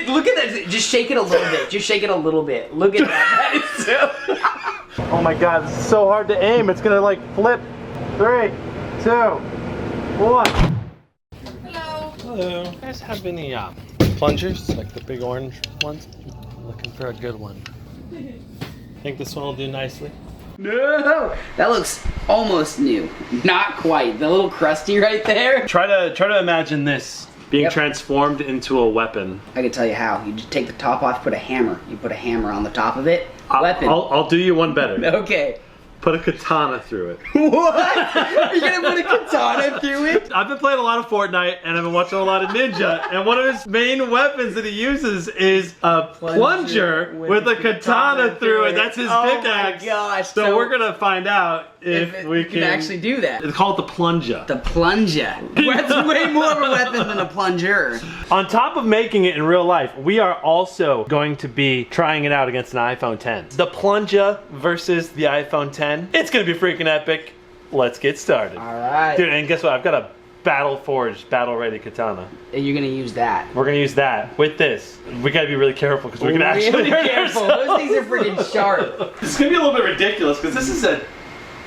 Look at that. Just shake it a little bit. Just shake it a little bit. Look at that. That is so... Oh my god, this is so hard to aim. It's gonna like flip. 3, 2, 1. Hello. Hello. You guys have any plungers, like the big orange ones? I'm looking for a good one. Think this one will do nicely? No, that looks almost new. Not quite. The little crusty right there. Try to imagine this being transformed into a weapon. I can tell you how. You just take the top off, put a hammer. You put a hammer on the top of it. Weapon. I'll do you one better. Okay. Put a katana through it. What? You're gonna put a katana through it? I've been playing a lot of Fortnite and I've been watching a lot of Ninja, and one of his main weapons that he uses is a plunger with a katana through it. That's his pickaxe. Oh my gosh. So we're gonna find out if we can actually do that. It's called the Plunja. The Plunja. That's way more of a weapon than a plunger. On top of making it in real life, we are also going to be trying it out against an iPhone 10. The Plunja versus the iPhone 10. It's gonna be freaking epic. Let's get started. Alright. Dude, and guess what? I've got a battle forged, battle ready katana. And you're gonna use that. We're gonna use that with this. We gotta be really careful because we can actually hurt careful. ourselves. Those things are freaking sharp. This is gonna be a little bit ridiculous because this is a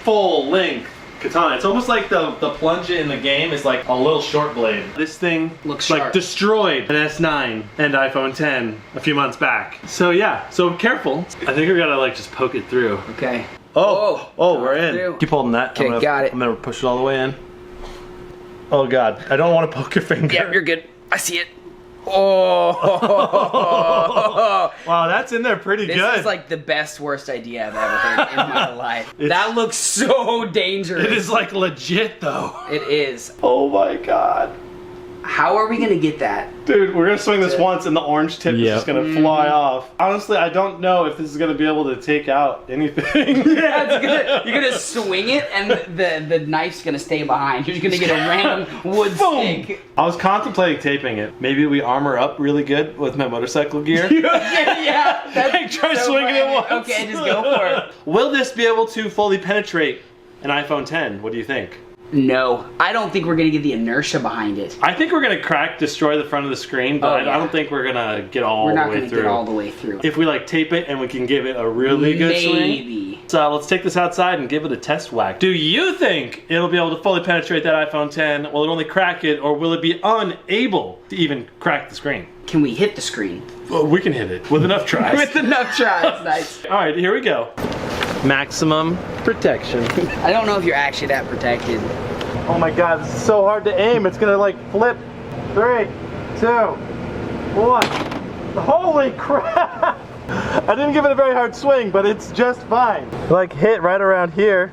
full length katana. It's almost like the Plunja in the game is like a little short blade. This thing looks like sharp. Destroyed an S9 and iPhone 10 a few months back. So yeah, so careful. I think we gotta like just poke it through. Okay. Oh, we're in. Through. Keep holding that. Okay, got it. I'm gonna push it all the way in. Oh god, I don't want to poke your finger. Yeah, you're good. I see it. Oh. Wow, that's in there pretty good. This is like the best, worst idea I've ever heard in my life. That looks so dangerous. It is like legit though. It is. Oh my god. How are we gonna get that? Dude, we're gonna swing this once and the orange tip is just gonna fly off. Honestly, I don't know if this is gonna be able to take out anything. Yeah, you're gonna swing it and the knife's gonna stay behind. You're just gonna get a random wood stick. I was contemplating taping it. Maybe we armor up really good with my motorcycle gear. Yeah. Hey, try swinging it once. Okay, just go for it. Will this be able to fully penetrate an iPhone 10? What do you think? No, I don't think we're gonna get the inertia behind it. I think we're gonna destroy the front of the screen, but I don't think we're gonna get all the way through. We're not gonna get all the way through. If we like tape it and we can give it a really good swing. Maybe. So let's take this outside and give it a test whack. Do you think it'll be able to fully penetrate that iPhone 10? Will it only crack it, or will it be unable to even crack the screen? Can we hit the screen? Well, we can hit it with enough tries. With enough tries, nice. All right, here we go. Maximum protection. I don't know if you're actually that protected. Oh my god, this is so hard to aim. It's gonna like flip. 3, 2, 1. Holy crap! I didn't give it a very hard swing, but it's just fine. Like hit right around here.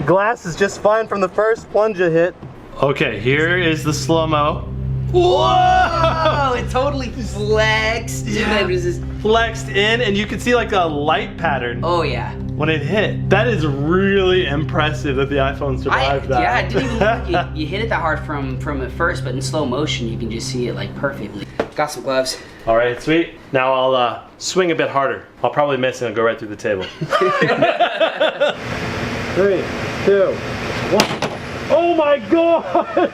Glass is just fine from the first Plunja hit. Okay, here is the slow-mo. Whoa! It totally flexed. Yeah. It was just... Flexed in, and you can see like a light pattern. Oh yeah. When it hit. That is really impressive that the iPhone survived that. Yeah, I didn't even look. You hit it that hard from at first, but in slow motion you can just see it like perfectly. Got some gloves. All right, sweet. Now I'll swing a bit harder. I'll probably miss and go right through the table. 3, 2, 1. Oh my god!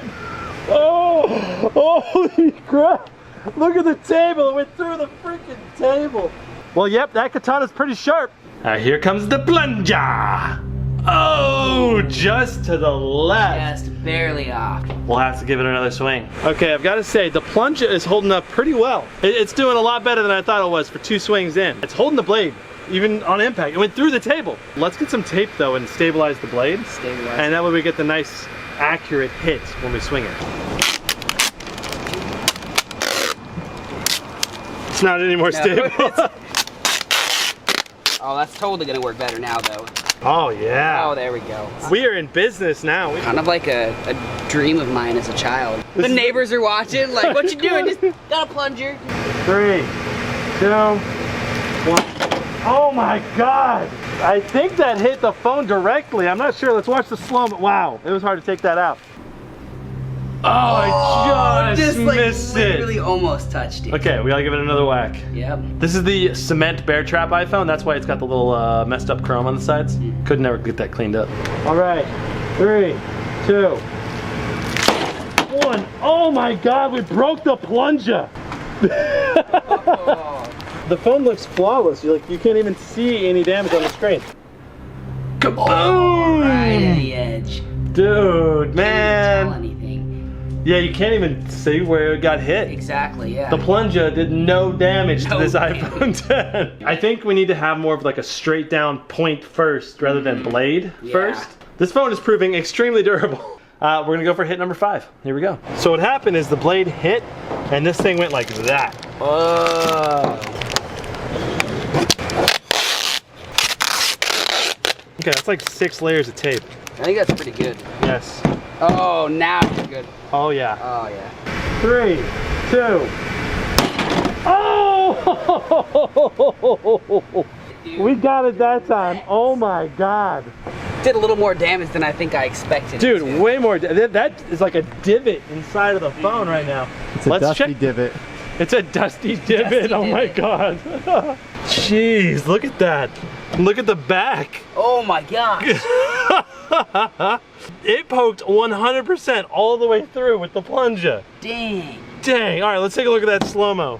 Oh! Holy crap! Look at the table. It went through the freaking table. Well, yep, that katana's pretty sharp. Here comes the Plunja. Oh, just to the left. Just barely off. We'll have to give it another swing. Okay, I've got to say, the Plunja is holding up pretty well. It's doing a lot better than I thought it was for 2 swings in. It's holding the blade, even on impact. It went through the table. Let's get some tape though and stabilize the blade. Stabilize. And that way we get the nice, accurate hit when we swing it. It's not any more stable. Oh, that's totally gonna work better now though. Oh yeah. Oh, there we go. We are in business now. Kind of like a dream of mine as a child. The neighbors are watching, like, what you doing? Just got a plunger. 3, 2, 1. Oh my god! I think that hit the phone directly. I'm not sure. Let's watch the slow-mo. Wow, it was hard to take that out. Oh, I just missed it. Literally almost touched it. Okay, we gotta give it another whack. Yep. This is the cement bear trap iPhone. That's why it's got the little messed up chrome on the sides. Could never get that cleaned up. All right, 3, 2, 1. Oh my god, we broke the Plunja. The phone looks flawless. You can't even see any damage on the screen. Kaboom! Right at the edge. Dude, man. Can't tell anything. Yeah, you can't even see where it got hit. Exactly, yeah. The Plunja did no damage to this damage. iPhone 10. I think we need to have more of like a straight down point first rather than blade first. This phone is proving extremely durable. We're gonna go for hit number 5. Here we go. So what happened is the blade hit and this thing went like that. Okay, that's like 6 layers of tape. I think that's pretty good. Yes. Oh, now it's good. Oh yeah. Oh, yeah. 3, 2. Oh! We got it that time. Oh my God. Did a little more damage than I think I expected. Dude, way more. That is like a divot inside of the phone right now. It's a dusty divot. It's a dusty divot. Dusty oh my divot. God. Jeez, look at that. Look at the back. Oh my gosh. It poked 100% all the way through with the Plunja. Dang. Dang. All right, let's take a look at that slow-mo.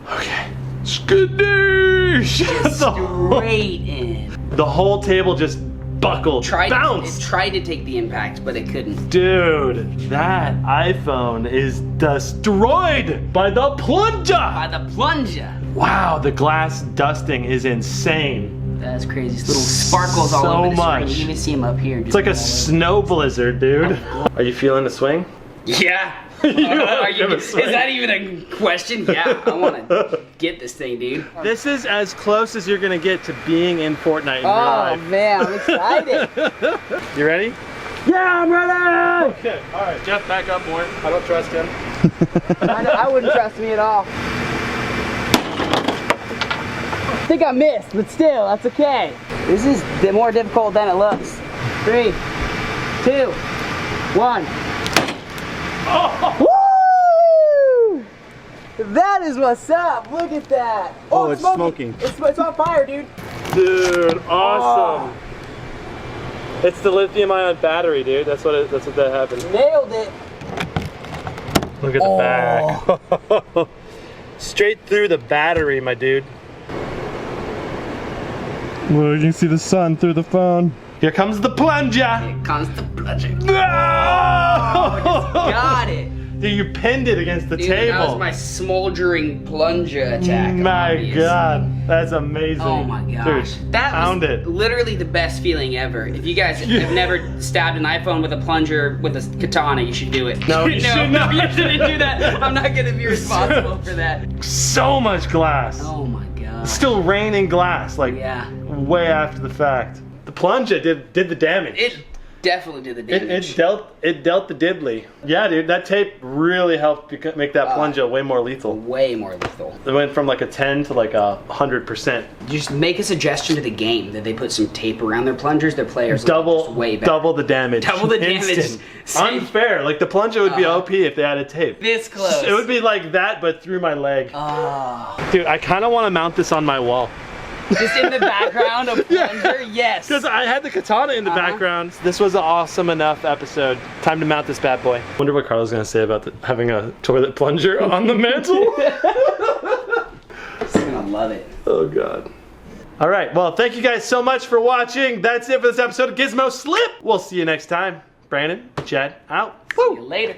Okay. Skadoosh! Straight in. The whole table just buckled. Bounced. It tried to take the impact, but it couldn't. Dude, that iPhone is destroyed by the Plunja. By the Plunja. Wow, the glass dusting is insane. That's crazy. It's little sparkles all over the screen. You can even see them up here. It's like a snow blizzard, dude. Are you feeling the swing? Yeah. Is that even a question? Yeah, I want to get this thing, dude. This is as close as you're gonna get to being in Fortnite in real life. Oh man, I'm excited. You ready? Yeah, I'm ready. Okay, all right. Jeff, back up more. I don't trust him. I wouldn't trust me at all. I think I missed, but still, that's okay. This is more difficult than it looks. 3, 2, 1. Oh. Woo! That is what's up. Look at that. Oh, it's smoking. It's on fire, dude. Dude, awesome. Oh. It's the lithium-ion battery, dude. That's what that happened. Nailed it. Look at the back. Straight through the battery, my dude. Well, you can see the sun through the phone. Here comes the Plunja. Here comes the Plunja. Oh, got it. Dude, you pinned it against the table. That was my smoldering Plunja attack. My God, that's amazing. Oh my gosh. Dude, that found was it. Literally the best feeling ever. If you guys have never stabbed an iPhone with a plunger with a katana, you should do it. No, you shouldn't. No, you shouldn't do that. I'm not gonna be responsible for that. So much glass. Oh my God. Still raining glass, like way after the fact. The Plunja did the damage. It definitely did the damage. It dealt the diddly. Yeah, dude, that tape really helped make that Plunja way more lethal. Way more lethal. It went from like a 10 to like 100%. Just make a suggestion to the game that they put some tape around their plungers. Their players way better. Double the damage. Double the damage. Instant. Unfair. Like the Plunja would be OP if they added tape. This close. It would be like that, but through my leg. Dude, I kind of want to mount this on my wall. Just in the background of plunger, yes. Because I had the katana in the background. This was an awesome enough episode. Time to mount this bad boy. Wonder what Carla's gonna say about having a toilet plunger on the mantle. He's gonna love it. Oh God. All right, well, thank you guys so much for watching. That's it for this episode of GizmoSlip. We'll see you next time. Brandon, Chad, out. See you later.